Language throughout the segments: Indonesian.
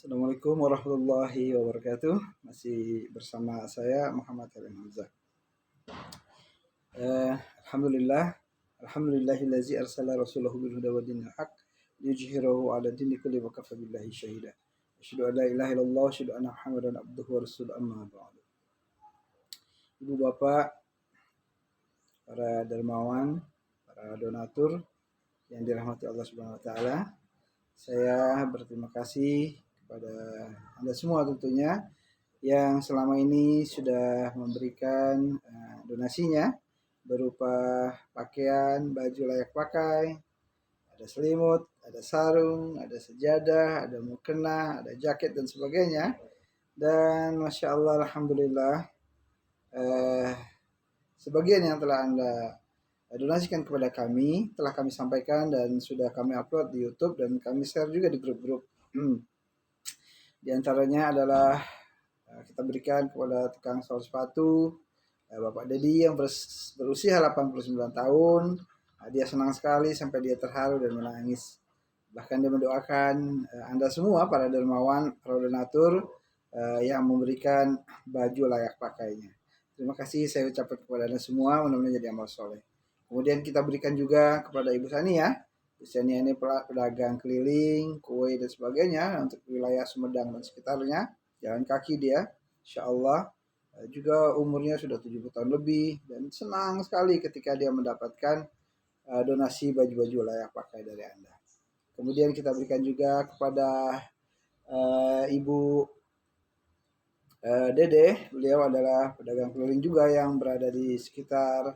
Assalamualaikum warahmatullahi wabarakatuh. Masih bersama saya Muhammad Halim Hamzah. Eh, Alhamdulillah, Alhamdulillahillazi arsala rasulahu bil huda wa dinil haq liyudhhirahu 'ala dini kulli wa kafa billahi syahida. Asyhadu an la ilaha illallah wa asyhadu anna Muhammadan abduhu wa rasuluhu amma ba'du. Ibu bapak, para dermawan, para donatur yang dirahmati Allah Subhanahu wa taala, saya berterima kasih kepada Anda semua tentunya yang selama ini sudah memberikan donasinya berupa pakaian, baju layak pakai, ada selimut, ada sarung, ada sejadah, ada mukena, ada jaket dan sebagainya. Dan Masya Allah, Alhamdulillah, sebagian yang telah Anda donasikan kepada kami telah kami sampaikan dan sudah kami upload di YouTube dan kami share juga di grup-grup. Di antaranya adalah kita berikan kepada tukang sol sepatu Bapak Dedi yang berusia 89 tahun. Dia senang sekali sampai dia terharu dan menangis. Bahkan dia mendoakan Anda semua para dermawan, para donatur yang memberikan baju layak pakainya. Terima kasih saya ucapkan kepada Anda semua, mudah-mudahan jadi amal soleh. Kemudian kita berikan juga kepada Ibu Sania. Ibu Sania ini pedagang keliling, kue dan sebagainya untuk wilayah Sumedang dan sekitarnya. Jalan kaki dia, insya Allah. Juga umurnya sudah 70 tahun lebih dan senang sekali ketika dia mendapatkan donasi baju-baju layak pakai dari Anda. Kemudian kita berikan juga kepada Ibu Dede. Beliau adalah pedagang keliling juga yang berada di sekitar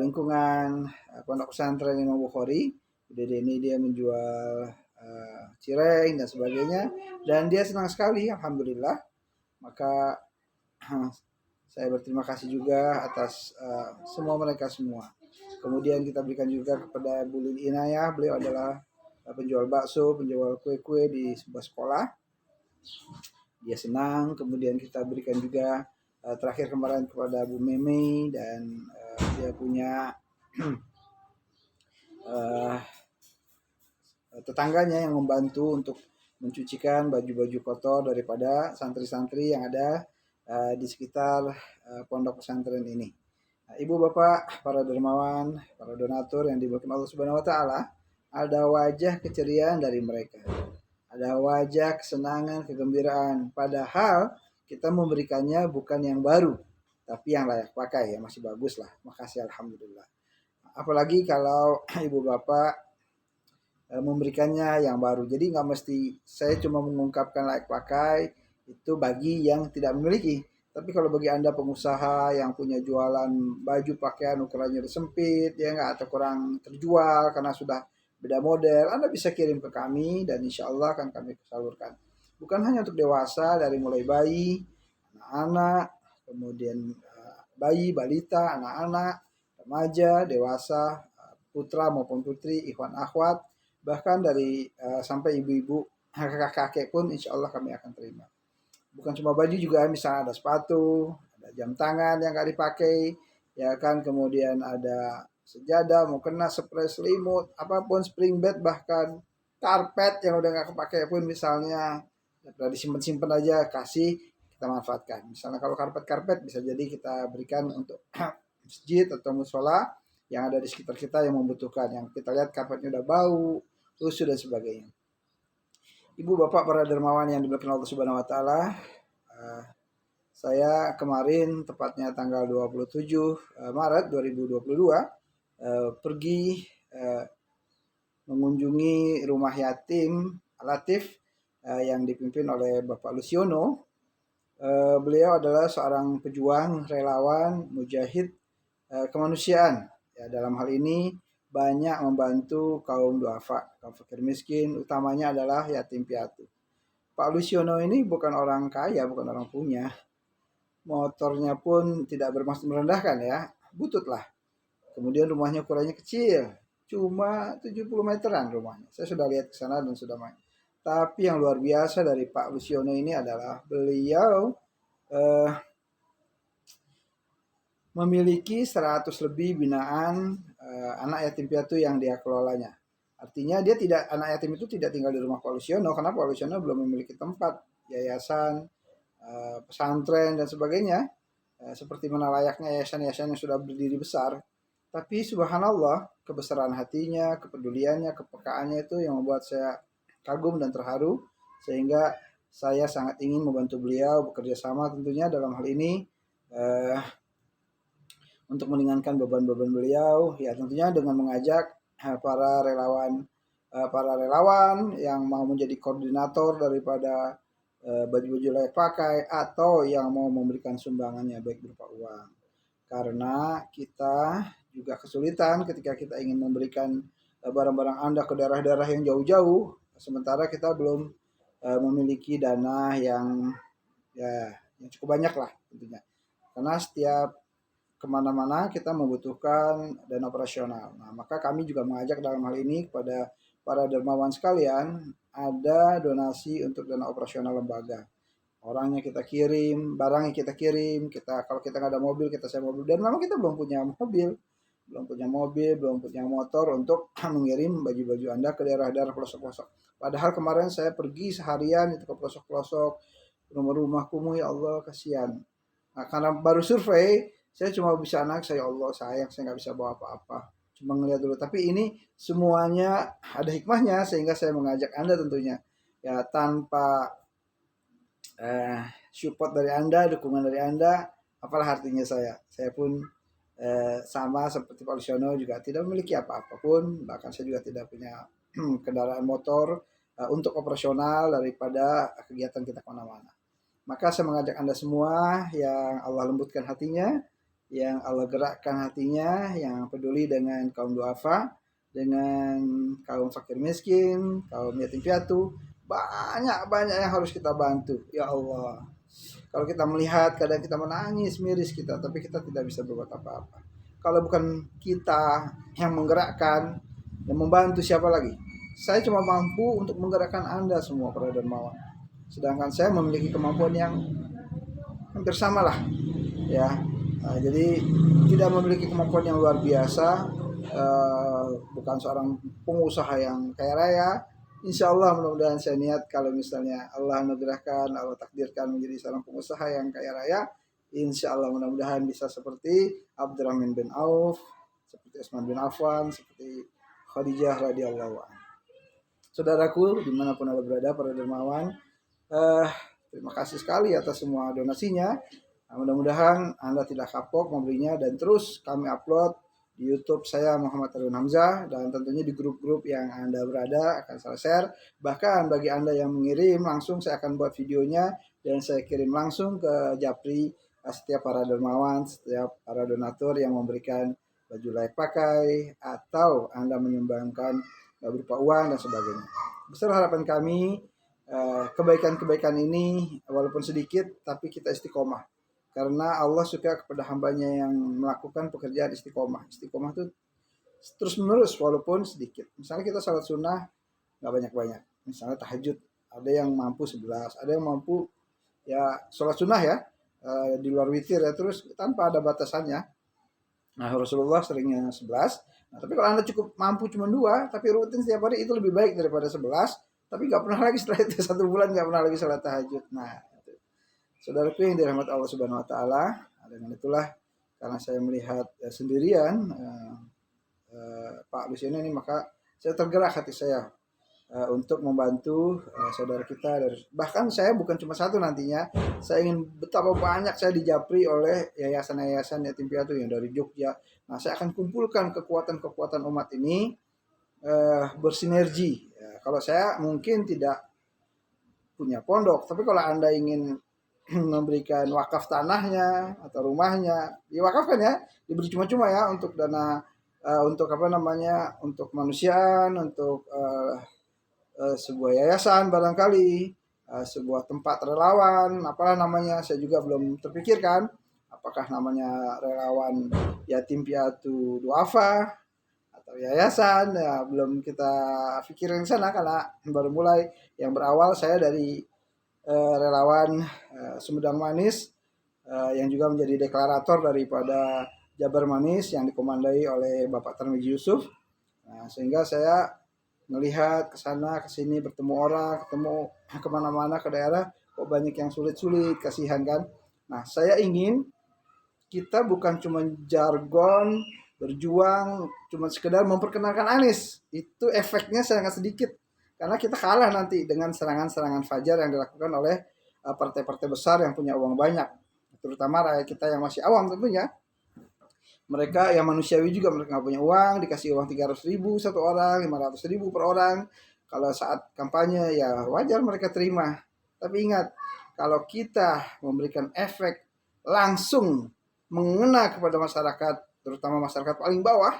lingkungan Pondok Pesantren Imam Bukhari. Dede ini dia menjual cireng dan sebagainya dan dia senang sekali, alhamdulillah. Maka saya berterima kasih juga atas semua mereka semua. Kemudian kita berikan juga kepada Bu Lili Inayah. Beliau adalah penjual bakso, penjual kue-kue di sebuah sekolah. Dia senang. Kemudian kita berikan juga terakhir kemarin kepada Bu Meme dan dia punya tetangganya yang membantu untuk mencucikan baju-baju kotor daripada santri-santri yang ada di sekitar pondok pesantren ini. Ibu bapak, para dermawan, para donatur yang diberkahi Allah Subhanahu wa taala, ada wajah keceriaan dari mereka. Ada wajah kesenangan, kegembiraan. Padahal kita memberikannya bukan yang baru, tapi yang layak pakai ya, masih bagus lah. Makasih alhamdulillah. Apalagi kalau ibu bapak memberikannya yang baru. Jadi nggak mesti saya cuma mengungkapkan layak pakai itu bagi yang tidak memiliki. Tapi kalau bagi Anda pengusaha yang punya jualan baju pakaian ukurannya udah sempit ya nggak atau kurang terjual karena sudah beda model, Anda bisa kirim ke kami dan insya Allah akan kami salurkan. Bukan hanya untuk dewasa dari mulai bayi, anak-anak, kemudian bayi, balita, anak-anak, remaja, dewasa, putra maupun putri, ikhwan akhwat, bahkan dari sampai ibu-ibu, kakek-kakek pun insya Allah kami akan terima. Bukan cuma baju juga, misalnya ada sepatu, ada jam tangan yang nggak dipakai, ya kan, kemudian ada sejadah, mau kena spray selimut, apapun, spring bed, bahkan karpet yang udah nggak kepakai pun misalnya, udah disimpan-simpan aja, kasih, kita manfaatkan. Misalnya kalau karpet-karpet bisa jadi kita berikan untuk masjid atau musola yang ada di sekitar kita yang membutuhkan, yang kita lihat karpetnya udah bau, lusuh dan sebagainya. Ibu bapak para dermawan yang diberkahi Allah Subhanahu wa taala, saya kemarin tepatnya tanggal 27 Maret 2022 pergi mengunjungi rumah yatim Latif yang dipimpin oleh Bapak Lusiono. Beliau adalah seorang pejuang, relawan, mujahid kemanusiaan. Ya, dalam hal ini banyak membantu kaum duafa, kaum fakir miskin, utamanya adalah yatim piatu. Pak Lusiono ini bukan orang kaya, bukan orang punya. Motornya pun tidak bermaksud merendahkan ya, butut lah. Kemudian rumahnya ukurannya kecil, cuma 70 meteran rumahnya. Saya sudah lihat ke sana dan sudah main. Tapi yang luar biasa dari Pak Lusiono ini adalah beliau memiliki 100 lebih binaan anak yatim piatu yang dia kelolanya. Artinya anak yatim itu tidak tinggal di rumah Pak Lusiono karena Pak Lusiono belum memiliki tempat, yayasan, pesantren dan sebagainya. Seperti mana layaknya yayasan-yayasan yang sudah berdiri besar. Tapi subhanallah, kebesaran hatinya, kepeduliannya, kepekaannya itu yang membuat saya kagum dan terharu. Sehingga saya sangat ingin membantu beliau bekerja sama tentunya dalam hal ini eh, untuk meringankan beban-beban beliau. Ya tentunya dengan mengajak para relawan yang mau menjadi koordinator daripada baju-baju layak pakai atau yang mau memberikan sumbangannya baik berupa uang. Karena kita juga kesulitan ketika kita ingin memberikan barang-barang Anda ke daerah-daerah yang jauh-jauh, sementara kita belum memiliki dana yang ya yang cukup banyak lah tentunya. Karena setiap kemana-mana kita membutuhkan dana operasional. Nah, maka kami juga mengajak dalam hal ini kepada para dermawan sekalian, ada donasi untuk dana operasional lembaga. Orangnya kita kirim, barangnya kita kirim, kalau kita nggak ada mobil kita sewa mobil. Dan memang kita belum punya mobil, belum punya motor untuk mengirim baju-baju Anda ke daerah-daerah pelosok-pelosok. Padahal kemarin saya pergi seharian itu ke pelosok-pelosok, rumah-rumah kumuh, ya Allah kasihan. Nah, karena baru survei, saya cuma bisa saya Allah sayang, saya nggak bisa bawa apa-apa. Cuma ngeliat dulu. Tapi ini semuanya ada hikmahnya sehingga saya mengajak Anda tentunya. Ya tanpa support dari Anda, dukungan dari Anda, apalah artinya saya. Saya pun sama seperti Pak Lusiono juga tidak memiliki apa-apa pun, bahkan saya juga tidak punya kendaraan motor untuk operasional daripada kegiatan kita kemana-mana. Maka saya mengajak Anda semua yang Allah lembutkan hatinya, yang Allah gerakkan hatinya, yang peduli dengan kaum duafa, dengan kaum fakir miskin, kaum yatim piatu, banyak-banyak yang harus kita bantu. Ya Allah, kalau kita melihat kadang kita menangis miris kita, tapi kita tidak bisa berbuat apa-apa. Kalau bukan kita yang menggerakkan dan membantu, siapa lagi? Saya cuma mampu untuk menggerakkan Anda semua para dermawan. Sedangkan saya memiliki kemampuan yang hampir sama lah, ya. Jadi tidak memiliki kemampuan yang luar biasa, bukan seorang pengusaha yang kaya raya. Insya Allah mudah-mudahan saya niat kalau misalnya Allah anugerahkan, Allah takdirkan menjadi seorang pengusaha yang kaya raya, insya Allah mudah-mudahan bisa seperti Abdurrahman bin Auf, seperti Utsman bin Affan, seperti Khadijah radhiyallahu anha. Saudaraku dimanapun Anda berada, para dermawan, terima kasih sekali atas semua donasinya. Nah, mudah-mudahan Anda tidak kapok membelinya dan terus kami upload di YouTube saya Muhammad Arun Hamzah, dan tentunya di grup-grup yang Anda berada akan saya share. Bahkan bagi Anda yang mengirim langsung, saya akan buat videonya dan saya kirim langsung ke Japri setiap para dermawan, setiap para donatur yang memberikan baju layak pakai atau Anda menyumbangkan berupa uang dan sebagainya. Besar harapan kami kebaikan-kebaikan ini walaupun sedikit tapi kita istiqomah. Karena Allah suka kepada hambanya yang melakukan pekerjaan istiqomah. Istiqomah itu terus menerus walaupun sedikit. Misalnya kita salat sunnah nggak banyak-banyak. Misalnya tahajud, ada yang mampu 11, ada yang mampu ya sholat sunnah ya di luar witir ya, terus tanpa ada batasannya. Nah Rasulullah seringnya 11. Nah, tapi kalau Anda cukup mampu cuma 2, tapi rutin setiap hari, itu lebih baik daripada 11. Tapi nggak pernah lagi setelah itu 1 bulan nggak pernah lagi sholat tahajud. Nah saudaraku yang dirahmati Allah Subhanahu Wa Taala, dengan itulah karena saya melihat sendirian Pak Luciano ini, maka saya tergerak hati saya untuk membantu saudara kita. Bahkan saya bukan cuma satu nantinya, saya ingin betapa banyak saya dijapri oleh yayasan-yayasan yatim piatu yang dari Jogja. Nah saya akan kumpulkan kekuatan-kekuatan umat ini bersinergi. Ya, kalau saya mungkin tidak punya pondok, tapi kalau Anda ingin memberikan wakaf tanahnya atau rumahnya, diwakafkan ya, diberi cuma-cuma ya untuk dana untuk untuk kemanusiaan, untuk sebuah yayasan barangkali, sebuah tempat relawan, apalah namanya, saya juga belum terpikirkan apakah namanya relawan yatim piatu duafa atau yayasan, ya belum kita pikirin sana karena baru mulai. Yang berawal saya dari relawan Sumedang Manis yang juga menjadi deklarator daripada Jabar Manis yang dikomandai oleh Bapak Tarmizi Yusuf. Nah, sehingga saya melihat ke sana ke sini, bertemu orang, ketemu kemana-mana ke daerah, kok banyak yang sulit-sulit, kasihan kan. Nah, saya ingin kita bukan cuma jargon berjuang, cuma sekedar memperkenalkan Anies. Itu efeknya sangat sedikit. Karena kita kalah nanti dengan serangan-serangan fajar yang dilakukan oleh partai-partai besar yang punya uang banyak. Terutama rakyat kita yang masih awam tentunya. Mereka yang manusiawi juga, mereka nggak punya uang, dikasih uang 300.000 satu orang, 500.000 per orang. Kalau saat kampanye ya wajar mereka terima. Tapi ingat, kalau kita memberikan efek langsung mengena kepada masyarakat, terutama masyarakat paling bawah,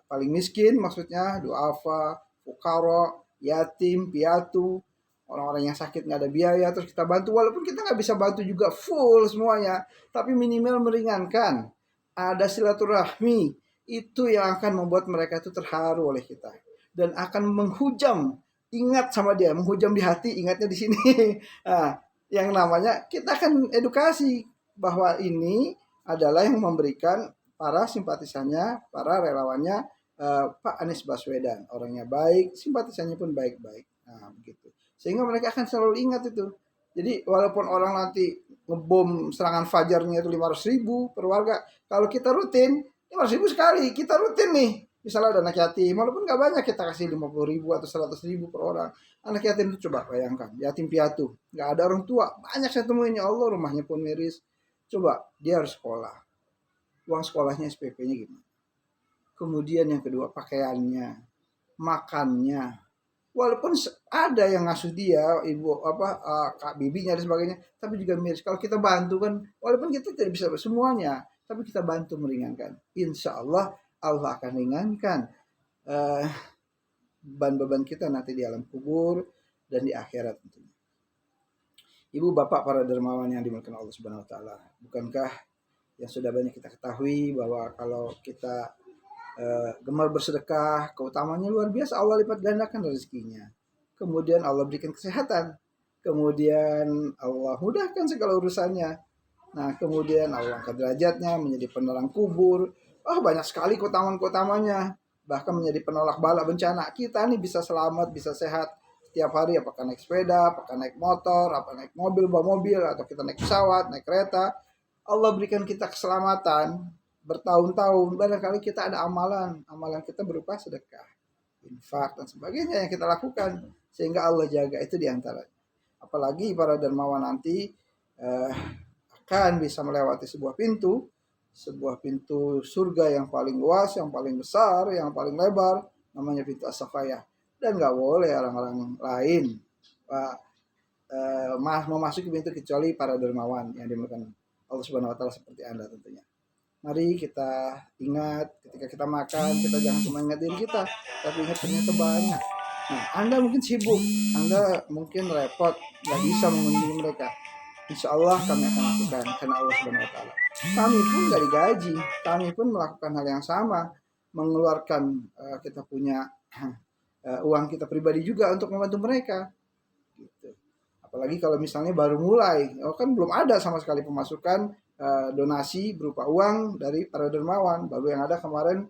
paling miskin maksudnya, duafa, fukaro, yatim, piatu, orang-orang yang sakit nggak ada biaya, terus kita bantu, walaupun kita nggak bisa bantu juga full semuanya, tapi minimal meringankan, ada silaturahmi, itu yang akan membuat mereka itu terharu oleh kita dan akan menghujam, ingat sama dia, menghujam di hati, ingatnya di sini. Nah, yang namanya kita akan edukasi bahwa ini adalah yang memberikan para simpatisannya, para relawannya Pak Anies Baswedan, orangnya baik, simpatisannya pun baik-baik. Nah, begitu. Sehingga mereka akan selalu ingat itu. Jadi walaupun orang nanti ngebom serangan fajarnya itu 500.000 per warga, kalau kita rutin 500.000 sekali, kita rutin nih. Misalnya ada anak yatim, walaupun nggak banyak kita kasih 50.000 atau 100.000 per orang. Anak yatim itu coba bayangkan, yatim piatu, nggak ada orang tua, banyak saya temuin, ya Allah, rumahnya pun miris. Coba dia harus sekolah, uang sekolahnya SPP-nya gimana? Kemudian yang kedua pakaiannya, makannya. Walaupun ada yang ngasuh dia, ibu kak bibinya dan sebagainya, tapi juga miris. Kalau kita bantu kan, walaupun kita tidak bisa semuanya, tapi kita bantu meringankan. Insya Allah Allah akan ringankan uh, beban-beban kita nanti di alam kubur dan di akhirat tentunya. Ibu bapak para dermawan yang dimuliakan Allah Subhanahu Wa Taala, bukankah yang sudah banyak kita ketahui bahwa kalau kita gemar bersedekah, keutamanya luar biasa, Allah lipat gandakan rezekinya. Kemudian Allah berikan kesehatan. Kemudian Allah mudahkan segala urusannya. Nah, kemudian Allah angkat derajatnya menjadi penerang kubur. Banyak sekali keutamaan-keutamanya. Bahkan menjadi penolak bala bencana. Kita nih bisa selamat, bisa sehat setiap hari, apakah naik sepeda, apakah naik motor, apa naik mobil, bawa mobil, atau kita naik pesawat, naik kereta. Allah berikan kita keselamatan bertahun-tahun, barangkali kita ada amalan kita berupa sedekah, infak dan sebagainya yang kita lakukan, sehingga Allah jaga itu diantara. Apalagi para dermawan nanti akan bisa melewati sebuah pintu surga yang paling luas, yang paling besar, yang paling lebar, namanya pintu as-safayah. Dan nggak boleh orang-orang lain memasuki pintu kecuali para dermawan yang dimuliakan Allah Subhanahu Wa Taala seperti Anda tentunya. Mari kita ingat ketika kita makan, kita jangan cuma ingat diri kita, tapi ingat ternyata banyak. Nah, Anda mungkin sibuk, Anda mungkin repot, nggak bisa mengunjungi mereka. Insya Allah kami akan lakukan karena Allah Subhanahu Wa Taala. Kami pun nggak digaji, kami pun melakukan hal yang sama, mengeluarkan kita punya uang kita pribadi juga untuk membantu mereka. Gitu. Apalagi kalau misalnya baru mulai, kan belum ada sama sekali pemasukan donasi berupa uang dari para dermawan, baru yang ada kemarin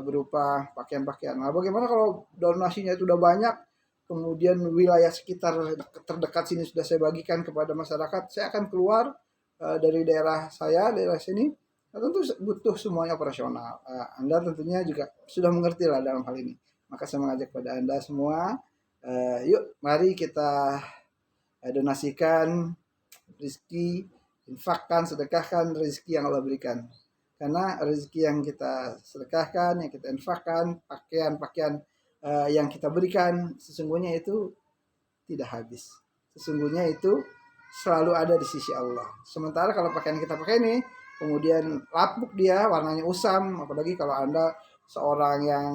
berupa pakaian-pakaian. Nah, bagaimana kalau donasinya itu udah banyak, kemudian wilayah sekitar terdekat sini sudah saya bagikan kepada masyarakat, saya akan keluar dari daerah saya, daerah sini, nah, tentu butuh semuanya operasional. Anda tentunya juga sudah mengerti lah dalam hal ini. Maka saya mengajak pada Anda semua, yuk mari kita donasikan rezeki, infakkan, sedekahkan rezeki yang Allah berikan. Karena rezeki yang kita sedekahkan, yang kita infakkan, pakaian-pakaian yang kita berikan, sesungguhnya itu tidak habis. Sesungguhnya itu selalu ada di sisi Allah. Sementara kalau pakaian kita pakai ini, kemudian lapuk dia, warnanya usam, apalagi kalau Anda seorang yang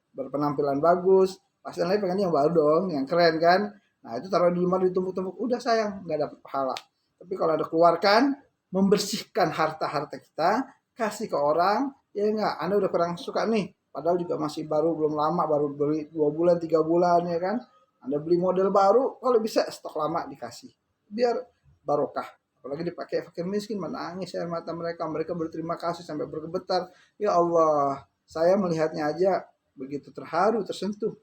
berpenampilan bagus, pasti Anda pengen yang baru dong, yang keren kan. Nah, itu taruh di lemari ditumpuk-tumpuk, udah sayang, nggak dapat pahala. Tapi kalau ada keluarkan, membersihkan harta-harta kita, kasih ke orang, ya enggak, Anda udah kurang suka nih, padahal juga masih baru, belum lama, baru beli 2 bulan, 3 bulan ya kan. Anda beli model baru, kalau bisa stok lama dikasih. Biar barokah. Apalagi dipakai fakir miskin, menangis air mata mereka. Mereka berterima kasih sampai bergetar. Ya Allah, saya melihatnya aja begitu terharu, tersentuh.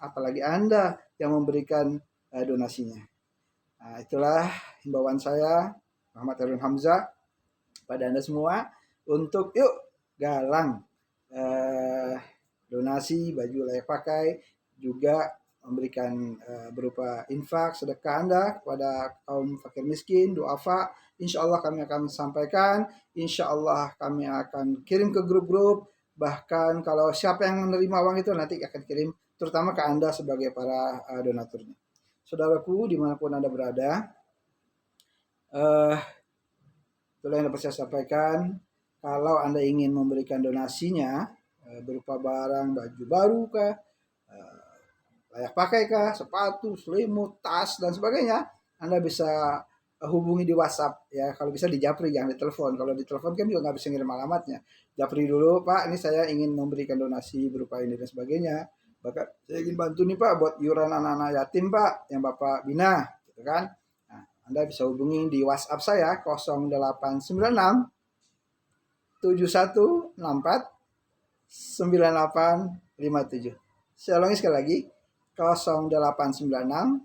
apalagi Anda yang memberikan donasinya. Nah, itulah himbauan saya, Muhammad Harun Hamzah, pada Anda semua untuk yuk galang donasi baju layak pakai, juga memberikan berupa infak sedekah Anda kepada kaum fakir miskin, duafa. Insya Allah kami akan sampaikan, insya Allah kami akan kirim ke grup-grup, bahkan kalau siapa yang menerima uang itu nanti akan kirim terutama ke Anda sebagai para donaturnya. Saudaraku dimanapun Anda berada, itulah yang dapat saya sampaikan. Kalau Anda ingin memberikan donasinya berupa barang, baju baru kah, layak pakai kah, sepatu, selimut, tas, dan sebagainya, Anda bisa hubungi di WhatsApp ya. Kalau bisa di Japri, jangan di telepon. Kalau di telepon kan juga nggak bisa ngirim alamatnya. Japri dulu, Pak, ini saya ingin memberikan donasi berupa ini dan sebagainya. Bahkan saya ingin bantu nih Pak buat iuran anak-anak yatim Pak yang Bapak bina, gitu kan. Nah, Anda bisa hubungi di WhatsApp saya 0896 7164 9857. Saya ulangi sekali lagi, 0896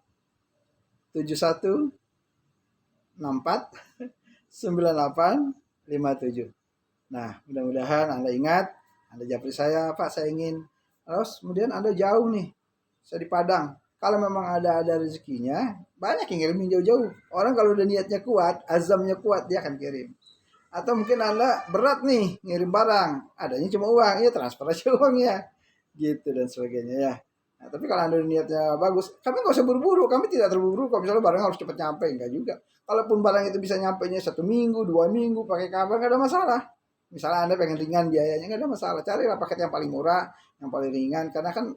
7164 9857. Nah, mudah-mudahan Anda ingat, Anda japri saya, Pak, saya ingin. Terus kemudian Anda jauh nih, saya di Padang. Kalau memang ada rezekinya, banyak yang ngirimin jauh-jauh. Orang kalau udah niatnya kuat, azamnya kuat, dia akan kirim. Atau mungkin Anda berat nih ngirim barang, adanya cuma uang, ya transfer aja uangnya, gitu dan sebagainya ya. Nah, tapi kalau Anda niatnya bagus, kami nggak usah buru-buru, kami tidak terburu-buru. Kalau misalnya barang harus cepat nyampe, enggak juga. Kalaupun barang itu bisa nyampainya 1 minggu, 2 minggu, pakai kabar nggak ada masalah. Misalnya Anda pengen ringan biayanya, nggak ada masalah. Carilah paket yang paling murah, yang paling ringan, karena kan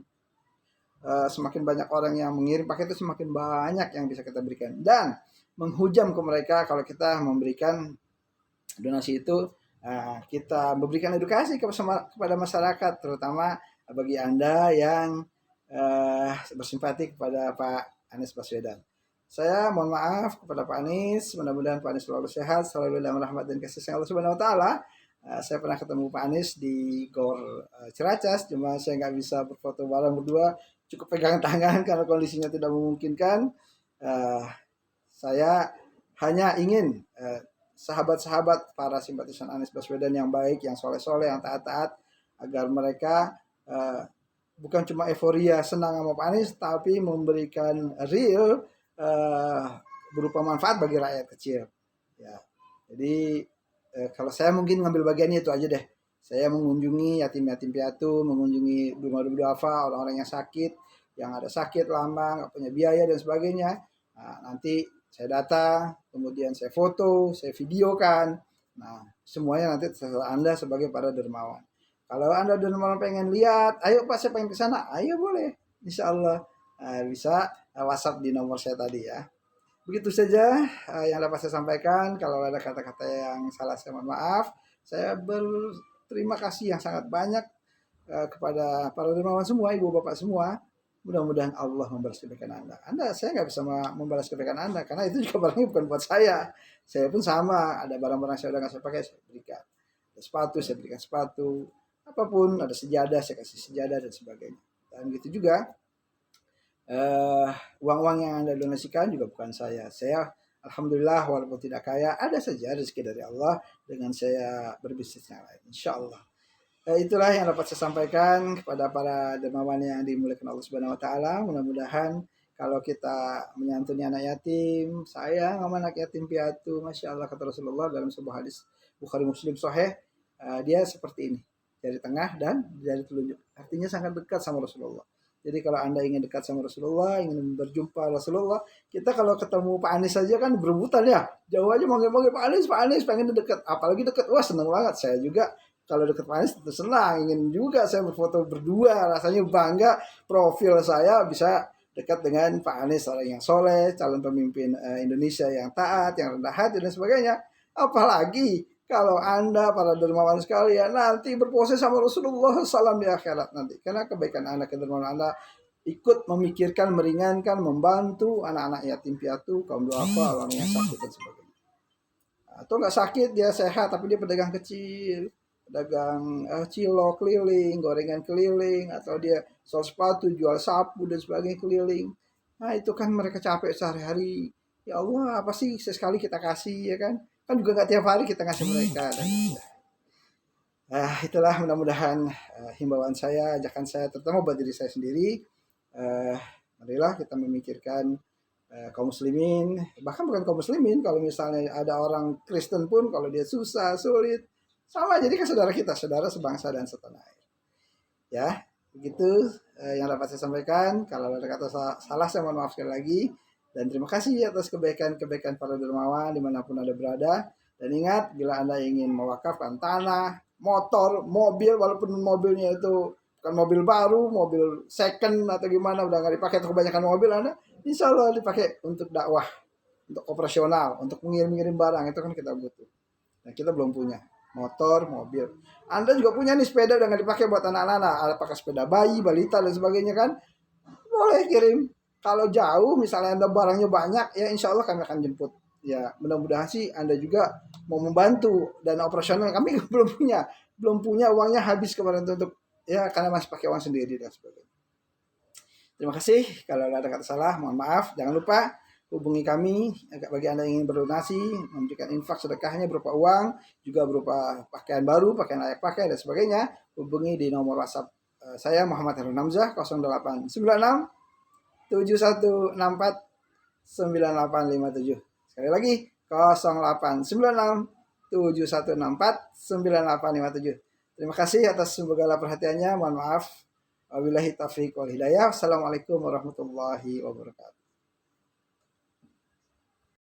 semakin banyak orang yang mengirim paket itu semakin banyak yang bisa kita berikan. Dan menghujam ke mereka kalau kita memberikan donasi itu, kita memberikan edukasi kepada masyarakat, terutama bagi Anda yang bersimpati kepada Pak Anies Baswedan. Saya mohon maaf kepada Pak Anies, mudah-mudahan Pak Anies selalu sehat, selalu dalam rahmat dan kasih sayang Allah Subhanahu wa taala. Saya pernah ketemu Pak Anies di Gor Ciracas, cuma saya nggak bisa berfoto bareng berdua, cukup pegang tangan karena kondisinya tidak memungkinkan. Saya hanya ingin sahabat-sahabat para simpatisan Anies Baswedan yang baik, yang soleh-soleh, yang taat-taat, agar mereka bukan cuma euforia senang sama Pak Anies, tapi memberikan real berupa manfaat bagi rakyat kecil. Ya, jadi kalau saya mungkin ngambil bagiannya itu aja deh. Saya mengunjungi yatim-yatim piatu, mengunjungi rumah-rumah duafa, orang-orang yang sakit, yang ada sakit lama, nggak punya biaya dan sebagainya. Nah, nanti saya datang, kemudian saya foto, saya videokan. Nah, semuanya nanti terserah Anda sebagai para dermawan. Kalau Anda dermawan pengen lihat, ayo Pak, saya pengen ke sana, ayo boleh. Insya Allah bisa WhatsApp di nomor saya tadi ya. Begitu saja yang dapat saya sampaikan. Kalau ada kata-kata yang salah, saya mohon maaf. Saya berterima kasih yang sangat banyak kepada para dermawan semua, ibu bapak semua. Mudah-mudahan Allah membalas kebaikan Anda. Saya nggak bisa membalas kebaikan Anda karena itu juga barangnya bukan buat saya. Saya pun sama, ada barang-barang saya udah nggak saya pakai, saya berikan. Ada sepatu, saya berikan sepatu. Apapun, ada sejadah, saya kasih sejadah dan sebagainya. Dan gitu juga uang-uang yang Anda donasikan juga bukan saya. Saya alhamdulillah walaupun tidak kaya, ada saja rezeki dari Allah dengan saya berbisnis yang lain. Insya Allah. Itulah yang dapat saya sampaikan kepada para dermawan yang dimuliakan Allah Subhanahu wa taala. Mudah-mudahan kalau kita menyantuni anak yatim, sayang sama anak yatim piatu, Masya Allah, kata Rasulullah dalam sebuah hadis Bukhari Muslim Sahih, dia seperti ini, jari tengah dan jari telunjuk. Artinya sangat dekat sama Rasulullah. Jadi kalau Anda ingin dekat sama Rasulullah, ingin berjumpa Rasulullah, kita kalau ketemu Pak Anies saja kan berebutan ya. Jauh aja manggil-manggil Pak Anies pengen dekat. Apalagi dekat, wah seneng banget. Saya juga kalau dekat Pak Anies tentu senang. Ingin juga saya berfoto berdua. Rasanya bangga profil saya bisa dekat dengan Pak Anies, orang yang soleh, calon pemimpin Indonesia yang taat, yang rendah hati dan sebagainya. Apalagi kalau Anda para dermawan sekalian nanti berpose sama Rasulullah SAW di akhirat nanti. Karena kebaikan Anda, kedermawanan Anda ikut memikirkan, meringankan, membantu anak-anak yatim piatu, kaum duafa, orang yang sakit dan sebagainya. Atau nggak sakit, dia sehat tapi dia pedagang kecil. dagang cilok keliling, gorengan keliling, atau dia jual sepatu, jual sapu dan sebagainya keliling. Nah itu kan mereka capek sehari-hari. Ya Allah, apa sih sesekali kita kasih ya kan? Kan juga nggak tiap hari kita ngasih mereka. Dan, itulah mudah-mudahan himbauan saya, ajakan saya terutama buat diri saya sendiri. Marilah kita memikirkan kaum muslimin, bahkan bukan kaum muslimin, kalau misalnya ada orang Kristen pun kalau dia susah, sulit, sama jadi kan saudara kita, saudara sebangsa dan setanah air. Ya, begitu yang dapat saya sampaikan. Kalau ada kata salah saya mohon maaf sekali lagi. Dan terima kasih atas kebaikan-kebaikan para dermawan dimanapun Anda berada. Dan ingat, bila Anda ingin mewakafkan tanah, motor, mobil, walaupun mobilnya itu bukan mobil baru, mobil second atau gimana, udah nggak dipakai atau kebanyakan mobil Anda, insya Allah dipakai untuk dakwah, untuk operasional, untuk mengirim-ngirim barang, itu kan kita butuh. Nah, kita belum punya motor, mobil. Anda juga punya nih sepeda udah nggak dipakai buat anak-anak, apakah sepeda bayi, balita dan sebagainya kan? Boleh kirim. Kalau jauh, misalnya Anda barangnya banyak, ya insya Allah kami akan jemput. Ya, mudah-mudahan sih Anda juga mau membantu dan operasional. Kami belum punya uangnya habis kemarin untuk ya karena masih pakai uang sendiri dan sebagainya. Terima kasih. Kalau ada kata salah, mohon maaf. Jangan lupa hubungi kami bagi Anda yang ingin berdonasi, memberikan infak sedekahnya berupa uang, juga berupa pakaian baru, pakaian layak pakai dan sebagainya. Hubungi di nomor WhatsApp saya Muhammad Harun Hamzah 0896 7164 9857. Sekali lagi 0896 7164 9857. Terima kasih atas segala perhatiannya. Mohon maaf. Wabillahi taufiq wal hidayah. Assalamualaikum warahmatullahi wabarakatuh.